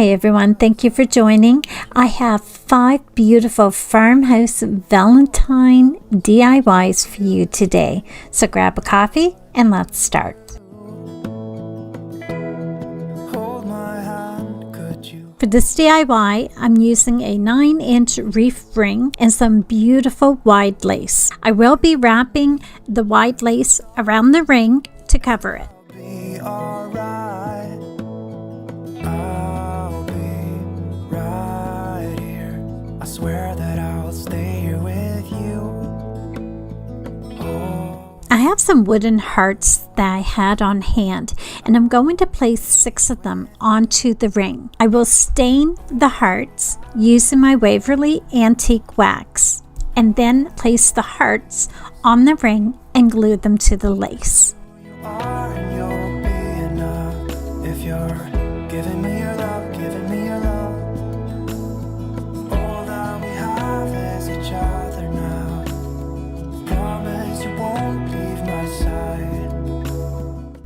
Hey everyone, thank you for joining. I have 5 beautiful Farmhouse Valentine DIYs for you today. So grab a coffee and let's start. For this DIY, I'm using a 9-inch reef ring and some beautiful wide lace. I will be wrapping the wide lace around the ring to cover it. I have some wooden hearts that I had on hand, and I'm going to place 6 of them onto the ring. I will stain the hearts using my Waverly Antique Wax, and then place the hearts on the ring and glue them to the lace.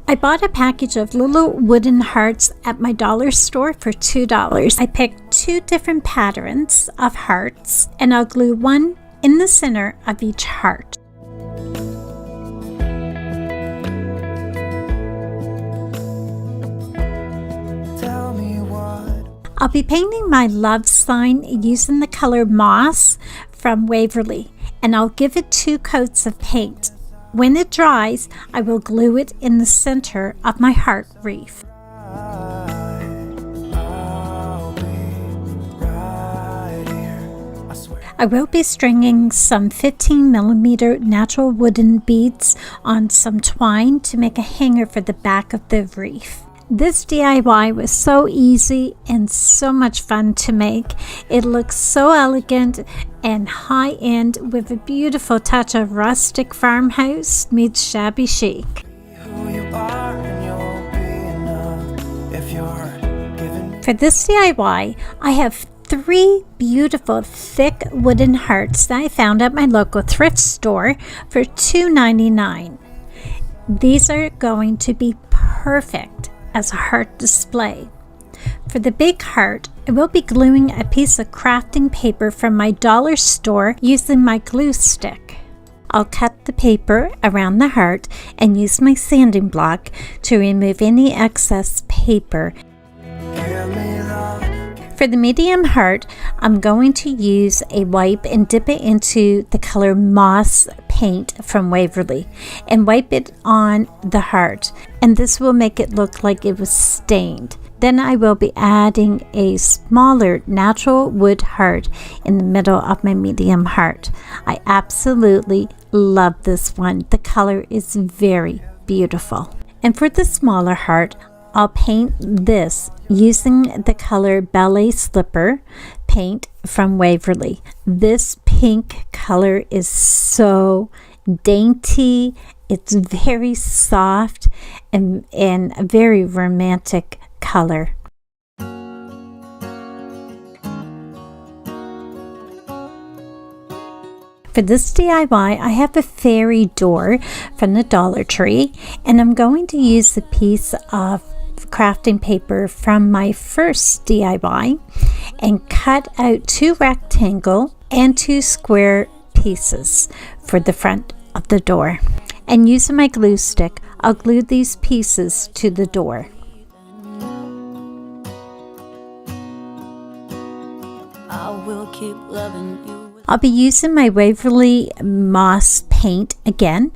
I bought a package of little wooden hearts at my dollar store for $2. I picked 2 different patterns of hearts, and I'll glue one in the center of each heart. I'll be painting my love sign using the color Moss from Waverly, and I'll give it 2 coats of paint. When it dries, I will glue it in the center of my heart wreath. I will be stringing some 15mm natural wooden beads on some twine to make a hanger for the back of the wreath. This DIY was so easy and so much fun to make. It looks so elegant and high-end with a beautiful touch of rustic farmhouse meets shabby chic. For this DIY, I have 3 beautiful thick wooden hearts that I found at my local thrift store for $2.99. These are going to be perfect as a heart display. For the big heart, I will be gluing a piece of crafting paper from my dollar store using my glue stick. I'll cut the paper around the heart and use my sanding block to remove any excess paper. For the medium heart, I'm going to use a wipe and dip it into the color Moss paint from Waverly and wipe it on the heart, and this will make it look like it was stained. Then I will be adding a smaller natural wood heart in the middle of my medium heart. I absolutely love this one. The color is very beautiful. And for the smaller heart, I'll paint this using the color Ballet Slipper paint from Waverly. This pink color is so dainty. It's very soft and a very romantic color. For this DIY, I have a fairy door from the Dollar Tree, and I'm going to use a piece of crafting paper from my first DIY and cut out 2 rectangle and 2 square pieces for the front of the door. And using my glue stick, I'll glue these pieces to the door. I will keep loving you. I'll be using my Waverly Moss paint again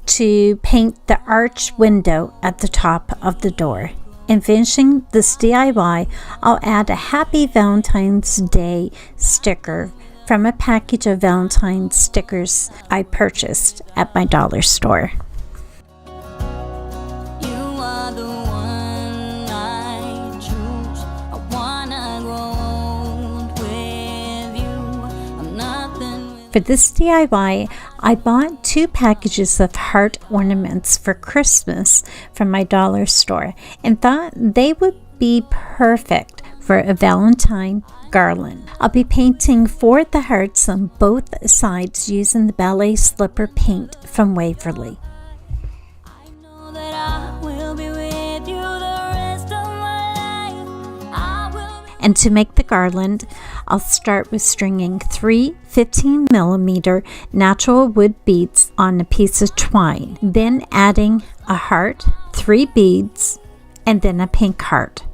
to paint the arch window at the top of the door. In finishing this DIY, I'll add a Happy Valentine's Day sticker from a package of Valentine's stickers I purchased at my dollar store. For this DIY, I bought 2 packages of heart ornaments for Christmas from my dollar store and thought they would be perfect for a Valentine garland. I'll be painting 4 of the hearts on both sides using the Ballet Slipper paint from Waverly. And to make the garland, I'll start with stringing 3 15mm natural wood beads on a piece of twine, then adding a heart, 3 beads, and then a pink heart.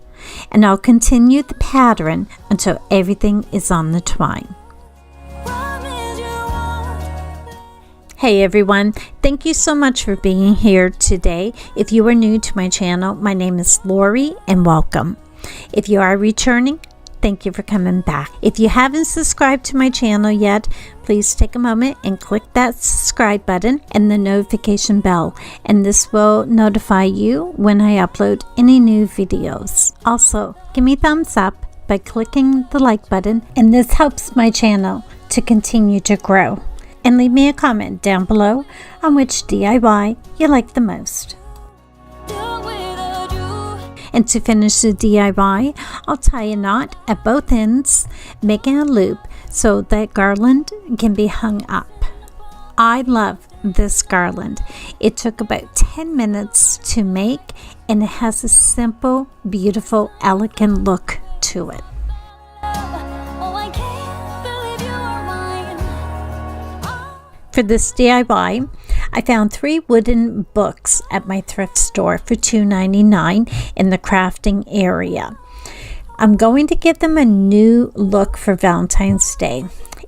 And I'll continue the pattern until everything is on the twine. Hey everyone, thank you so much for being here today. If you are new to my channel, my name is Lori and welcome. If you are returning, thank you for coming back. If you haven't subscribed to my channel yet, please take a moment and click that subscribe button and the notification bell, and this will notify you when I upload any new videos. Also, give me a thumbs up by clicking the like button, and this helps my channel to continue to grow. And leave me a comment down below on which DIY you like the most. And to finish the DIY, I'll tie a knot at both ends, making a loop so that garland can be hung up. I love this garland. It took about 10 minutes to make, and it has a simple, beautiful, elegant look to it. For this DIY, I found 3 wooden books at my thrift store for $2.99 in the crafting area. I'm going to give them a new look for Valentine's Day,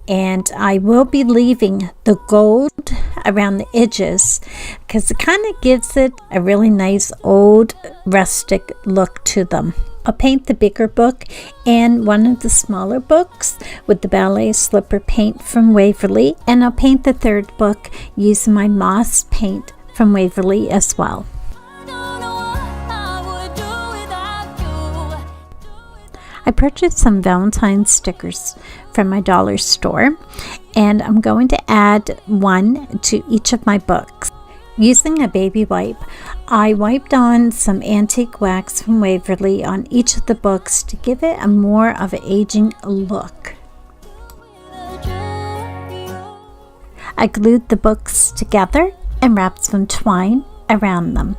and I will be leaving the gold around the edges because it kind of gives it a really nice old rustic look to them. I'll paint the bigger book and one of the smaller books with the ballet slipper paint from Waverly, and I'll paint the third book using my moss paint from Waverly as well. I purchased some Valentine stickers from my dollar store, and I'm going to add one to each of my books. Using a baby wipe, I wiped on some antique wax from Waverly on each of the books to give it a more of an aging look. I glued the books together and wrapped some twine around them.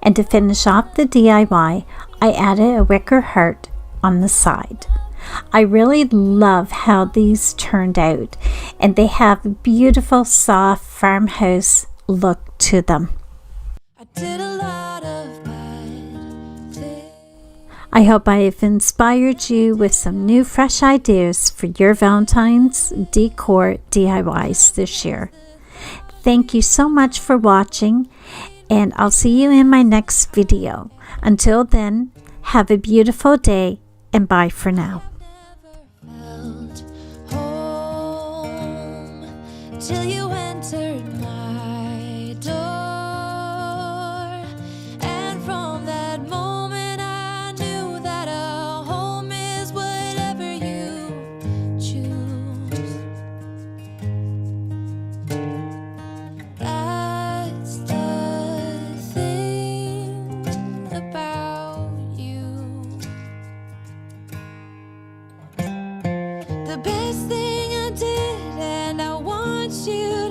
And to finish off the DIY, I added a wicker heart on the side. I really love how these turned out, and they have a beautiful soft farmhouse look to them. I hope I have inspired you with some new fresh ideas for your Valentine's decor DIYs this year. Thank you so much for watching, and I'll see you in my next video. Until then, have a beautiful day and bye for now. Till you entered my door, and from that moment I knew that a home is whatever you choose. That's the thing about you. The best thing I did, and I want you